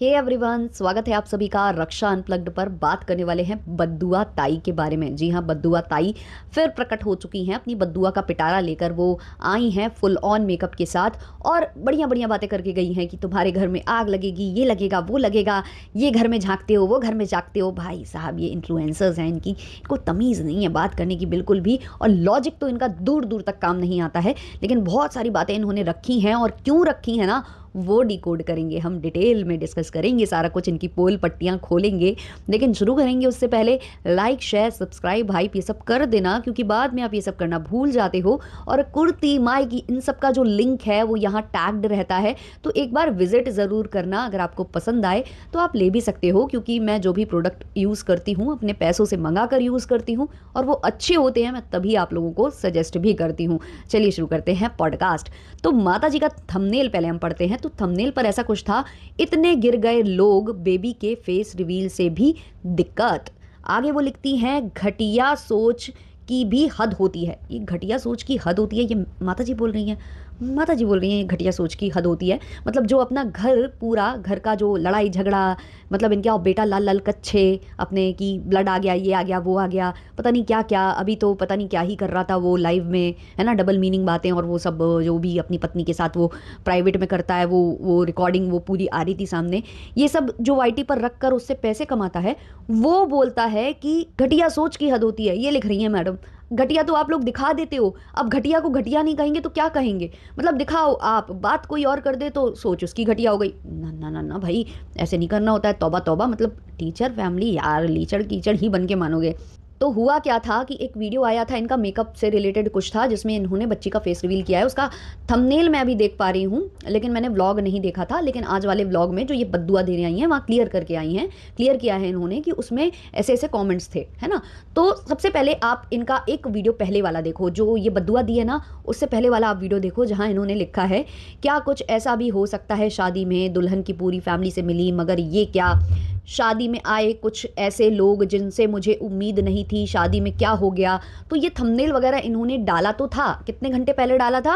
Hey everyone, स्वागत है आप सभी का रक्षा अनप्लग्ड पर। बात करने वाले हैं बद्दुआ ताई के बारे में। जी हाँ, बद्दुआ ताई फिर प्रकट हो चुकी हैं अपनी बद्दुआ का पिटारा लेकर। वो आई हैं फुल ऑन मेकअप के साथ और बढ़िया बढ़िया बातें करके गई हैं कि तुम्हारे घर में आग लगेगी, ये लगेगा, वो लगेगा, ये घर में झांकते हो, वो घर में झांकते हो। भाई साहब, ये इन्फ्लुएंसर्स हैं, इनको तमीज़ नहीं है बात करने की बिल्कुल भी, और लॉजिक तो इनका दूर दूर तक काम नहीं आता है। लेकिन बहुत सारी बातें इन्होंने रखी हैं, और क्यों रखी हैं ना, वो डिकोड करेंगे हम, डिटेल में डिस्कस करेंगे सारा कुछ, इनकी पोल पट्टियाँ खोलेंगे। लेकिन शुरू करेंगे उससे पहले लाइक शेयर सब्सक्राइब हाइप ये सब कर देना, क्योंकि बाद में आप ये सब करना भूल जाते हो। और कुर्ती माई की इन सब का जो लिंक है वो यहाँ टैग्ड रहता है, तो एक बार विजिट ज़रूर करना। अगर आपको पसंद आए तो आप ले भी सकते हो, क्योंकि मैं जो भी प्रोडक्ट यूज़ करती हूँ अपने पैसों से मंगा कर यूज़ करती हूँ, और वो अच्छे होते हैं, मैं तभी आप लोगों को सजेस्ट भी करती हूँ। चलिए शुरू करते हैं पॉडकास्ट। तो माता जी का थंबनेल पहले हम पढ़ते हैं। तो थंबनेल पर ऐसा कुछ था, इतने गिर गए लोग, बेबी के फेस रिवील से भी दिक्कत। आगे वो लिखती हैं, घटिया सोच की भी हद होती है। ये घटिया सोच की हद होती है, ये माता जी बोल रही हैं। माता जी बोल रही हैं ये घटिया सोच की हद होती है। मतलब जो अपना घर, पूरा घर का जो लड़ाई झगड़ा, मतलब इनके बेटा लाल लाल कच्छे अपने की ब्लड आ गया, ये आ गया, वो आ गया, पता नहीं क्या क्या। अभी तो पता नहीं क्या ही कर रहा था वो लाइव में, है ना, डबल मीनिंग बातें और वो सब, जो भी अपनी पत्नी के साथ वो प्राइवेट में करता है, वो रिकॉर्डिंग वो पूरी आ रही थी सामने। ये सब जो वाईटी पर रख कर उससे पैसे कमाता है, वो बोलता है कि घटिया सोच की हद होती है। ये लिख रही है मैडम। घटिया तो आप लोग दिखा देते हो, अब घटिया को घटिया नहीं कहेंगे तो क्या कहेंगे? मतलब दिखाओ आप, बात कोई और कर दे तो सोच उसकी घटिया हो गई। ना ना ना ना भाई, ऐसे नहीं करना होता है। तौबा तौबा, मतलब टीचर फैमिली यार, लीचड़ कीचड़ ही बन के मानोगे। तो हुआ क्या था कि एक वीडियो आया था इनका, मेकअप से रिलेटेड कुछ था, जिसमें इन्होंने बच्ची का फेस रिवील किया है। उसका थंबनेल मैं अभी देख पा रही हूँ, लेकिन मैंने व्लॉग नहीं देखा था। लेकिन आज वाले व्लॉग में जो ये बद्दुआ देने आई हैं, वहाँ क्लियर करके आई हैं, क्लियर किया है इन्होंने कि उसमें ऐसे ऐसे कॉमेंट्स थे, है ना। तो सबसे पहले आप इनका एक वीडियो पहले वाला देखो, जो ये बद्दुआ दी है ना, उससे पहले वाला आप वीडियो देखो, जहाँ इन्होंने लिखा है, क्या कुछ ऐसा भी हो सकता है शादी में, दुल्हन की पूरी फैमिली से मिली, मगर ये क्या, शादी में आए कुछ ऐसे लोग जिनसे मुझे उम्मीद नहीं थी, शादी में क्या हो गया। तो ये थंबनेल वगैरह इन्होंने डाला तो था, कितने घंटे पहले डाला था?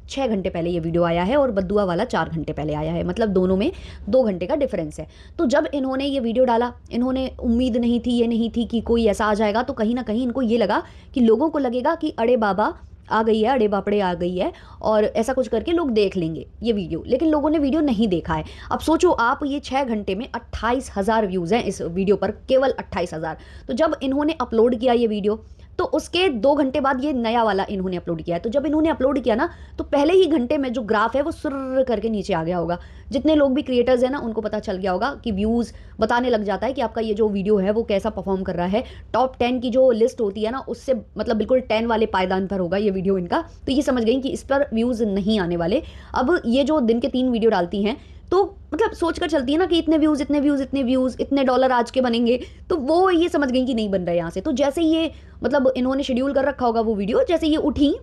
6 घंटे पहले ये वीडियो आया है, और बद्दुआ वाला 4 घंटे पहले आया है। मतलब दोनों में 2 घंटे का डिफरेंस है। तो जब इन्होंने ये वीडियो डाला, इन्होंने उम्मीद नहीं थी, ये नहीं थी कि कोई ऐसा आ जाएगा, तो कहीं ना कहीं इनको ये लगा कि लोगों को लगेगा कि अड़े बाबा आ गई है, अड़े बापड़े आ गई है, और ऐसा कुछ करके लोग देख लेंगे ये वीडियो। लेकिन लोगों ने वीडियो नहीं देखा है। अब सोचो आप, ये 6 घंटे में 28,000 व्यूज़ हैं इस वीडियो पर, केवल 28,000। तो जब इन्होंने अपलोड किया ये वीडियो, तो उसके 2 घंटे बाद ये नया वाला इन्होंने अपलोड किया है। तो जब इन्होंने अपलोड किया ना, तो पहले ही घंटे में जो ग्राफ है वो सुर्र करके नीचे आ गया होगा। जितने लोग भी क्रिएटर्स हैं ना, उनको पता चल गया होगा कि व्यूज़ बताने लग जाता है कि आपका ये जो वीडियो है वो कैसा परफॉर्म कर रहा है। टॉप 10 की जो लिस्ट होती है ना, उससे मतलब बिल्कुल 10 वाले पायदान पर होगा ये वीडियो इनका। तो ये समझ गई कि इस पर व्यूज़ नहीं आने वाले। अब ये जो दिन के 3 वीडियो डालती हैं, तो मतलब सोच कर चलती है ना कि इतने व्यूज़, इतने व्यूज़, इतने व्यूज़, इतने डॉलर आज के बनेंगे, तो वो ये समझ गई कि नहीं बन रहा है यहाँ से। तो जैसे ये मतलब इन्होंने शेड्यूल कर रखा होगा वो वीडियो, जैसे ये उठी,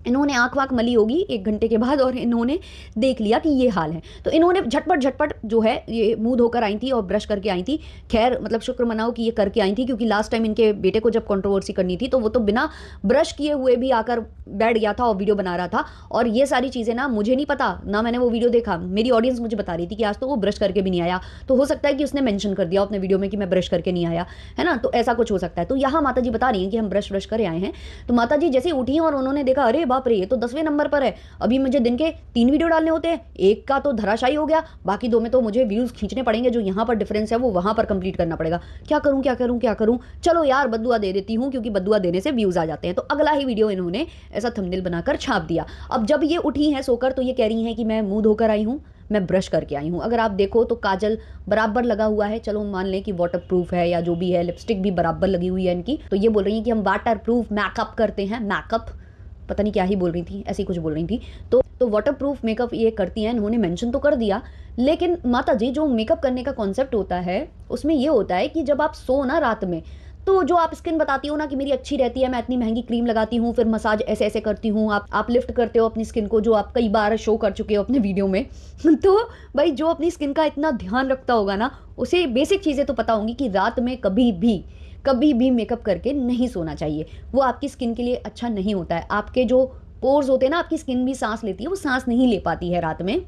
इन्होंने आँख वाँख मली होगी 1 घंटे के बाद, और इन्होंने देख लिया कि ये हाल है। तो इन्होंने झटपट झटपट जो है ये मुंह धोकर आई थी और ब्रश करके आई थी। खैर मतलब शुक्र मनाओ कि ये करके आई थी, क्योंकि लास्ट टाइम इनके बेटे को जब कंट्रोवर्सी करनी थी, तो वो तो बिना ब्रश किए हुए भी आकर बैठ गया था और वीडियो बना रहा था। और ये सारी चीज़ें ना मुझे नहीं पता, ना मैंने वो वीडियो देखा, मेरी ऑडियंस मुझे बता रही थी कि आज तो वो ब्रश करके भी नहीं आया। तो हो सकता है कि उसने मेंशन कर दिया अपने वीडियो में कि मैं ब्रश करके नहीं आया, है ना। तो ऐसा कुछ हो सकता है। तो यहाँ माता जी बता रही हैं कि हम ब्रश ब्रश करे आए हैं। तो माता जी जैसे उठी और उन्होंने देखा, अरे बाप रे, ये तो 10वें नंबर पर है, अभी मुझे दिन के 3 वीडियो डालने होते हैं, एक का तो धराशायी हो गया, बाकी 2 में तो मुझे व्यूज़ खींचने पड़ेंगे, जो यहाँ पर डिफरेंस है वो वहाँ पर कंप्लीट करना पड़ेगा। क्या करूँ क्या करूँ क्या करूँ, चलो यार बद्दुआ दे देती हूँ, क्योंकि बद्दुआ देने से व्यूज़ आ जाते हैं। तो अगला ही वीडियो इन्होंने ऐसा थंबनेल बनाकर छाप दिया। अब जब ये उठी हैं सोकर, तो ये कह रही हैं कि मैं मुंह धोकर आई हूँ, मैं ब्रश करके आई हूँ। अगर आप देखो तो काजल बराबर लगा हुआ है, चलो मान लें कि वाटर प्रूफ है या जो भी है, लिपस्टिक भी बराबर लगी हुई है इनकी। तो ये बोल रही हैं कि हम वाटर प्रूफ मेकअप करते हैं, मेकअप पता नहीं क्या ही बोल रही थी, ऐसी कुछ बोल रही थी। तो वाटर प्रूफ मेकअप ये करती हैं, इन्होंने मेंशन तो कर दिया। लेकिन माता जी जो मेकअप करने का कॉन्सेप्ट होता है, उसमें ये होता है कि जब आप सो ना रात में, तो जो आप स्किन बताती हो ना कि मेरी अच्छी रहती है, मैं इतनी महंगी क्रीम लगाती हूँ, फिर मसाज ऐसे ऐसे करती हूँ, आप लिफ्ट करते हो अपनी स्किन को, जो आप कई बार शो कर चुके हो अपने वीडियो में। तो भाई जो अपनी स्किन का इतना ध्यान रखता होगा ना, उसे बेसिक चीज़ें तो पता होंगी कि रात में कभी भी मेकअप करके नहीं सोना चाहिए। वो आपकी स्किन के लिए अच्छा नहीं होता है। आपके जो पोर्स होते हैं ना, आपकी स्किन भी सांस लेती है, वो सांस नहीं ले पाती है रात में।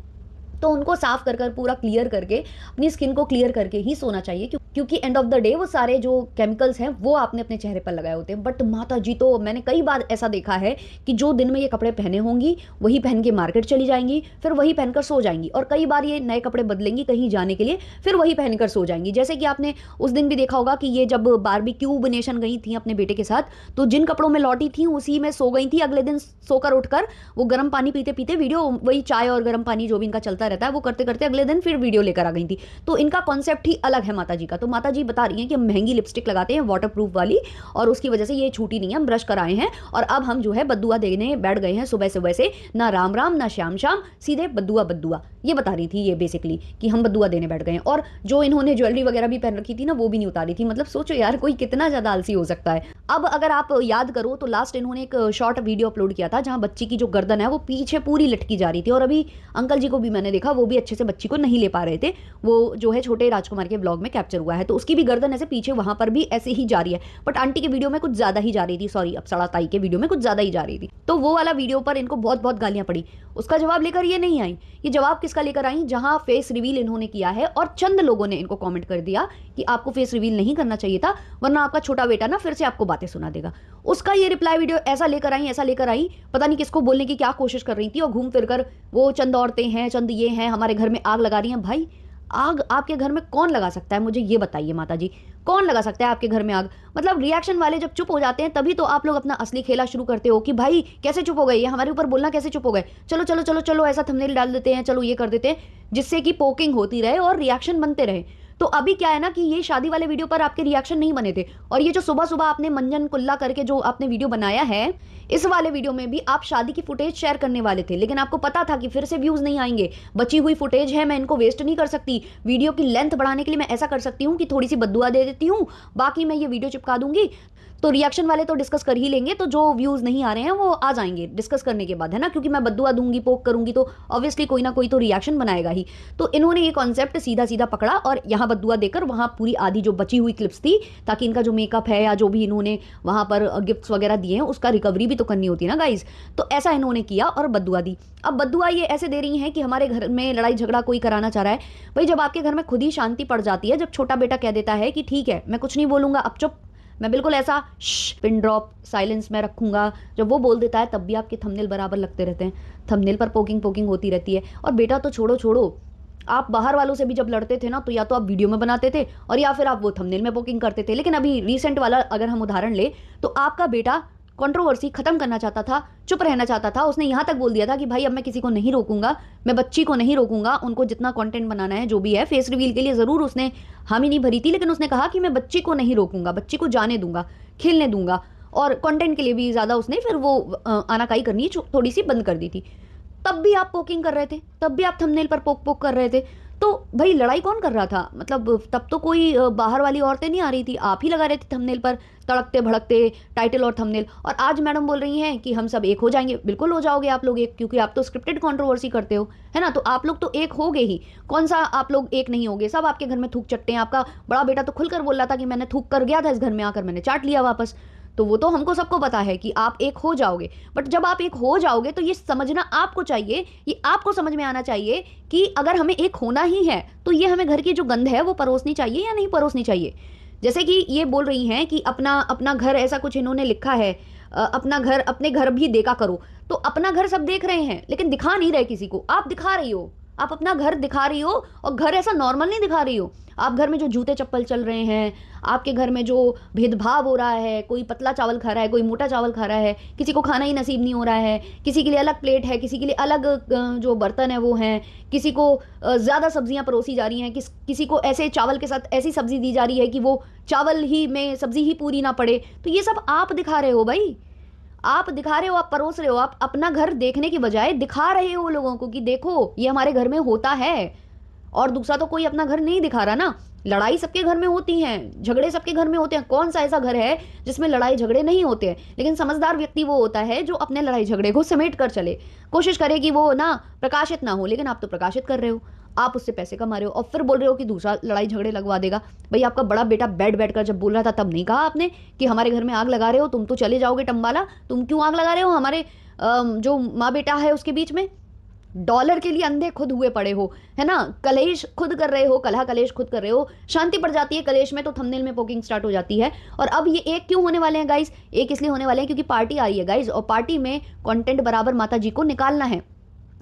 तो उनको साफ कर पूरा क्लियर करके अपनी स्किन को क्लियर करके ही सोना चाहिए, क्योंकि एंड ऑफ द डे वो सारे जो केमिकल्स हैं वो आपने अपने चेहरे पर लगाए होते हैं। बट माता जी तो मैंने कई बार ऐसा देखा है कि जो दिन में ये कपड़े पहने होंगी वही पहन के मार्केट चली जाएंगी, फिर वही पहनकर सो जाएंगी, और कई बार ये नए कपड़े बदलेंगी कहीं जाने के लिए, फिर वही पहनकर सो जाएंगी। जैसे कि आपने उस दिन भी देखा होगा कि ये जब बारबेक्यू नेशन गई थी अपने बेटे के साथ, तो जिन कपड़ों में लौटी थी उसी में सो गई थी। अगले दिन सोकर उठकर वो गर्म पानी पीते पीते वीडियो, वही चाय और गर्म पानी जो भी इनका चलता रहता है वो करते करते अगले दिन फिर वीडियो लेकर आ गई थी। तो इनका कॉन्सेप्ट ही अलग है माता जी का। तो माता जी बता रही हैं कि हम महंगी लिपस्टिक लगाते हैं वाटर प्रूफ वाली, और उसकी वजह से ये छूटी नहीं है, हम ब्रश कराए हैं और अब हम जो है बद्दुआ देने बैठ गए हैं सुबह सुबह से, ना राम राम ना श्याम श्याम, सीधे बद्दुआ बद्दुआ। ये बता रही थी ये बेसिकली कि हम बद्दुआ देने बैठ गए हैं। और जो इन्होंने ज्वेलरी वगैरह भी पहन रखी थी ना वो भी नहीं उतारी थी। मतलब सोचो यार कोई कितना ज्यादा आलसी हो सकता है। अब अगर आप याद करो तो लास्ट इन्होंने एक शॉर्ट वीडियो अपलोड किया था जहां बच्ची की जो गर्दन है वो पीछे पूरी लटकी जा रही थी, और अभी अंकल जी को भी मैंने देखा वो भी अच्छे से बच्ची को नहीं ले पा रहे थे। वो जो है छोटे राजकुमार के व्लॉग में कैप्चर हुआ है, तो उसकी भी गर्दन ऐसे पीछे वहां पर भी ऐसे ही जा रही है, बट आंटी के वीडियो में कुछ ज्यादा ही जा रही थी, सॉरी अप्सरा ताई के वीडियो में कुछ ज्यादा ही जा रही थी। तो वो वाला वीडियो पर इनको बहुत बहुत गालियां पड़ी। उसका जवाब लेकर ये नहीं आई। ये जवाब किसका लेकर आई, जहां फेस रिवील इन्होंने किया है और चंद लोगों ने इनको कमेंट कर दिया कि आपको फेस रिवील नहीं करना चाहिए था, वरना आपका छोटा बेटा ना फिर से आपको बातें सुना देगा। उसका ये रिप्लाई वीडियो ऐसा लेकर आई, पता नहीं किसको बोलने की क्या कोशिश कर रही थी, और घूम फिर कर वो चंद औरतें हैं, चंद ये हैं, हमारे घर में आग लगा रही हैं। भाई आग आपके घर में कौन लगा सकता है, मुझे ये बताइए माता जी, कौन लगा सकता है आपके घर में आग। मतलब रिएक्शन वाले जब चुप हो जाते हैं तभी तो आप लोग अपना असली खेला शुरू करते हो कि भाई कैसे चुप हो गए, ये हमारे ऊपर बोलना कैसे चुप हो गए, चलो चलो चलो चलो ऐसा थंबनेल डाल देते हैं, चलो ये कर देते हैं, जिससे कि पोकिंग होती रहे और रिएक्शन बनते रहे। तो अभी क्या है ना कि ये शादी वाले वीडियो पर आपके रिएक्शन नहीं बने थे, और ये जो सुबह सुबह आपने मंजन कुल्ला करके जो आपने वीडियो बनाया है, इस वाले वीडियो में भी आप शादी की फुटेज शेयर करने वाले थे, लेकिन आपको पता था कि फिर से व्यूज नहीं आएंगे, बची हुई फुटेज है, मैं इनको वेस्ट नहीं कर सकती, वीडियो की लेंथ बढ़ाने के लिए मैं ऐसा कर सकती हूँ कि थोड़ी सी बद्दुआ दे देती हूँ, बाकी मैं ये वीडियो चिपका दूंगी। तो रिएक्शन वाले तो डिस्कस कर ही लेंगे, तो जो व्यूज नहीं आ रहे हैं वो आ जाएंगे डिस्कस करने के बाद, है ना, क्योंकि मैं बद्दुआ दूंगी, पोक करूंगी, तो ऑब्वियसली कोई ना कोई तो रिएक्शन बनाएगा ही। तो इन्होंने ये कॉन्सेप्ट सीधा सीधा पकड़ा और यहाँ बद्दुआ देकर वहाँ पूरी आधी जो बची हुई क्लिप्स थी, ताकि इनका जो मेकअप है या जो भी इन्होंने वहाँ पर गिफ्ट्स वगैरह दिए हैं उसका रिकवरी भी तो करनी होती है ना गाइज। तो ऐसा इन्होंने किया और बद्दुआ दी। अब बद्दुआ ये ऐसे दे रही हैं कि हमारे घर में लड़ाई झगड़ा कोई कराना चाह रहा है। भाई जब आपके घर में खुद ही शांति पड़ जाती है, जब छोटा बेटा कह देता है कि ठीक है मैं कुछ नहीं बोलूंगा, अब चुप, मैं बिल्कुल ऐसा पिन ड्रॉप साइलेंस में रखूंगा, जब वो बोल देता है तब भी आपके थंबनेल बराबर लगते रहते हैं, थंबनेल पर पोकिंग पोकिंग होती रहती है। और बेटा तो छोड़ो छोड़ो, आप बाहर वालों से भी जब लड़ते थे ना तो या तो आप वीडियो में बनाते थे और या फिर आप वो थंबनेल में पोकिंग करते थे। लेकिन अभी रिसेंट वाला अगर हम उदाहरण ले तो आपका बेटा कंट्रोवर्सी खत्म करना चाहता था, चुप रहना चाहता था, उसने यहाँ तक बोल दिया था कि भाई अब मैं किसी को नहीं रोकूंगा, मैं बच्ची को नहीं रोकूंगा, उनको जितना कंटेंट बनाना है जो भी है, फेस रिवील के लिए ज़रूर उसने हामी नहीं भरी थी, लेकिन उसने कहा कि मैं बच्ची को नहीं रोकूंगा, बच्ची को जाने दूंगा, खेलने दूंगा, और कंटेंट के लिए भी ज़्यादा उसने फिर वो आनाकाई करनी थोड़ी सी बंद कर दी थी। तब भी आप पोकिंग कर रहे थे, तब भी आप थंबनेल पर पोक पोक कर रहे थे। तो भाई लड़ाई कौन कर रहा था, मतलब तब तो कोई बाहर वाली औरतें नहीं आ रही थी, आप ही लगा रहे थे थंबनेल पर तड़कते भड़कते टाइटल और थंबनेल। और आज मैडम बोल रही हैं कि हम सब एक हो जाएंगे। बिल्कुल हो जाओगे आप लोग एक, क्योंकि आप तो स्क्रिप्टेड कंट्रोवर्सी करते हो, है ना, तो आप लोग तो एक होगे ही। कौन सा आप लोग एक नहीं होगे, सब आपके घर में थूक चट्टे हैं। आपका बड़ा बेटा तो खुलकर बोल रहा था कि मैंने थूक कर गया था इस घर में आकर, मैंने चाट लिया वापस। तो वो तो हमको सबको पता है कि आप एक हो जाओगे, बट जब आप एक हो जाओगे तो ये समझना आपको चाहिए, ये आपको समझ में आना चाहिए कि अगर हमें एक होना ही है तो ये हमें घर की जो गंध है वो परोसनी चाहिए या नहीं परोसनी चाहिए। जैसे कि ये बोल रही हैं कि अपना अपना घर, ऐसा कुछ इन्होंने लिखा है, अपना घर अपने घर भी देखा करो। तो अपना घर सब देख रहे हैं लेकिन दिखा नहीं रहे किसी को, आप दिखा रही हो, आप अपना घर दिखा रही हो, और घर ऐसा नॉर्मल नहीं दिखा रही हो। आप घर में जो जूते चप्पल चल रहे हैं, आपके घर में जो भेदभाव हो रहा है, कोई पतला चावल खा रहा है, कोई मोटा चावल खा रहा है, किसी को खाना ही नसीब नहीं हो रहा है, किसी के लिए अलग प्लेट है, किसी के लिए अलग जो बर्तन है वो हैं, किसी को ज़्यादा सब्जियां परोसी जा रही हैं, किसी को ऐसे चावल के साथ ऐसी सब्जी दी जा रही है कि वो चावल ही में सब्जी ही पूरी ना पड़े। तो ये सब आप दिखा रहे हो भाई, आप दिखा रहे हो, आप परोस रहे हो। आप अपना घर देखने की बजाय दिखा रहे हो लोगों को कि देखो ये हमारे घर में होता है। और दूसरा तो कोई अपना घर नहीं दिखा रहा ना। लड़ाई सबके घर में होती हैं, झगड़े सबके घर में होते हैं, कौन सा ऐसा घर है जिसमें लड़ाई झगड़े नहीं होते हैं। लेकिन समझदार व्यक्ति वो होता है जो अपने लड़ाई झगड़े को समेट कर चले, कोशिश करे कि वो ना प्रकाशित ना हो। लेकिन आप तो प्रकाशित कर रहे हो, आप उससे पैसे कमा रहे हो और फिर बोल रहे हो कि दूसरा लड़ाई झगड़े लगवा देगा। भाई आपका बड़ा बेटा बैठ कर जब बोल रहा था तब नहीं कहा आपने कि हमारे घर में आग लगा रहे हो, तुम तो चले जाओगे टम्बाला, तुम क्यों आग लगा रहे हो हमारे जो माँ बेटा है उसके बीच में। डॉलर के लिए अंधे खुद हुए पड़े हो, है ना, कलेश खुद कर रहे हो, कलह कलेश खुद कर रहे हो, शांति पड़ जाती है कलेश में तो थंबनेल में पोकिंग स्टार्ट हो जाती है। और अब ये एक क्यों होने वाले हैं गाइस, एक इसलिए होने वाले हैं क्योंकि पार्टी आ रही है गाइस, और पार्टी में कंटेंट बराबर माता जी को निकालना है।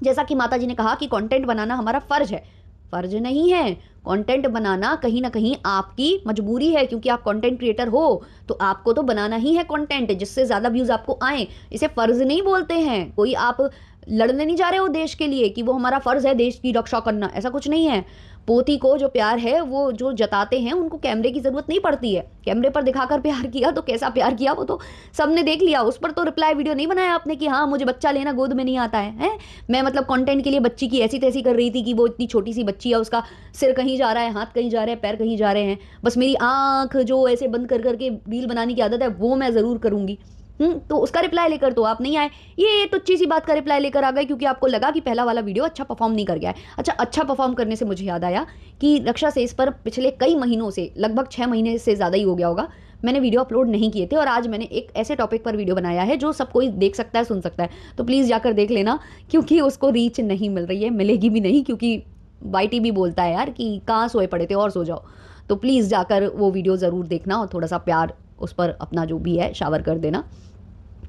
जैसा कि माता जी ने कहा कि कंटेंट बनाना हमारा फर्ज है, फर्ज नहीं है, कंटेंट बनाना कहीं ना कहीं आपकी मजबूरी है, क्योंकि आप कंटेंट क्रिएटर हो तो आपको तो बनाना ही है कंटेंट जिससे ज़्यादा व्यूज़ आपको आए। इसे फ़र्ज नहीं बोलते हैं, कोई आप लड़ने नहीं जा रहे हो देश के लिए कि वो हमारा फ़र्ज़ है देश की रक्षा करना, ऐसा कुछ नहीं है। पोती को जो प्यार है वो जो जताते हैं उनको कैमरे की ज़रूरत नहीं पड़ती है, कैमरे पर दिखाकर प्यार किया तो कैसा प्यार किया वो तो सबने देख लिया, उस पर तो रिप्लाई वीडियो नहीं बनाया आपने कि हाँ मुझे बच्चा लेना गोद में नहीं आता है? मैं मतलब कंटेंट के लिए बच्ची की ऐसी तैसी कर रही थी कि वो इतनी छोटी सी बच्ची है, उसका सिर कहीं जा रहा है, हाथ कहीं जा रहे हैं, पैर कहीं जा रहे हैं, बस मेरी आंख जो ऐसे बंद कर करके रील बनाने की आदत है वो मैं ज़रूर करूँगी। तो उसका रिप्लाई लेकर तो आप नहीं आए, ये तुच्छी सी बात का रिप्लाई लेकर आ गए क्योंकि आपको लगा कि पहला वाला वीडियो अच्छा परफॉर्म नहीं कर गया है। अच्छा परफॉर्म करने से मुझे याद आया कि रक्षा से इस पर पिछले कई महीनों से, लगभग 6 महीने से ज़्यादा ही हो गया होगा, मैंने वीडियो अपलोड नहीं किए थे और आज मैंने एक ऐसे टॉपिक पर वीडियो बनाया है जो सब कोई देख सकता है, सुन सकता है, तो प्लीज़ जाकर देख लेना क्योंकि उसको रीच नहीं मिल रही है, मिलेगी भी नहीं, क्योंकि वाईटी भी बोलता है यार कि कहाँ सोए पड़े थे और सो जाओ। तो प्लीज़ जाकर वो वीडियो ज़रूर देखना और थोड़ा सा प्यार उस पर अपना जो भी है शावर कर देना।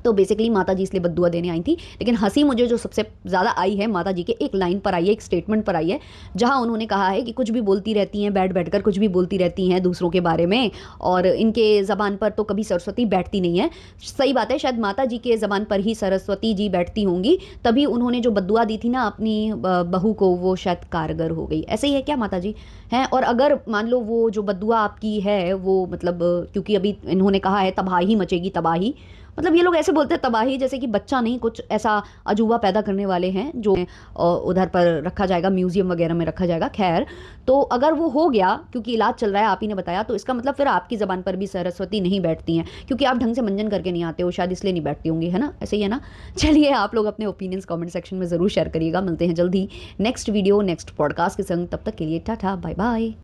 तो बेसिकली माता जी इसलिए बद्दुआ देने आई थी, लेकिन हंसी मुझे जो सबसे ज़्यादा आई है माता जी के एक लाइन पर आई है, एक स्टेटमेंट पर आई है, जहां उन्होंने कहा है कि कुछ भी बोलती रहती हैं, बैठ बैठ कर कुछ भी बोलती रहती हैं दूसरों के बारे में, और इनके ज़बान पर तो कभी सरस्वती बैठती नहीं है। सही बात है, शायद माता जी के ज़बान पर ही सरस्वती जी बैठती होंगी, तभी उन्होंने जो बद्दुआ दी थी ना अपनी बहू को वो शायद कारगर हो गई। ऐसे ही है क्या माता जी हैं? और अगर मान लो वो जो बद्दुआ आपकी है वो मतलब क्योंकि अभी इन्होंने कहा है तबाही मचेगी, तबाही मतलब ये लोग ऐसे बोलते हैं तबाही जैसे कि बच्चा नहीं, कुछ ऐसा अजूबा पैदा करने वाले हैं जो उधर पर रखा जाएगा, म्यूजियम वगैरह में रखा जाएगा। खैर, तो अगर वो हो गया क्योंकि इलाज चल रहा है, आप ही ने बताया, तो इसका मतलब फिर आपकी ज़बान पर भी सरस्वती नहीं बैठती हैं क्योंकि आप ढंग से मंजन करके नहीं आते हो, शायद इसलिए नहीं बैठती होंगी, है ना? ऐसे ही है ना? चलिए, आप लोग अपने ओपिनियंस कमेंट सेक्शन में ज़रूर शेयर करिएगा। मिलते हैं जल्दी नेक्स्ट वीडियो नेक्स्ट पॉडकास्ट के संग, तब तक के लिए टाटा बाय बाय।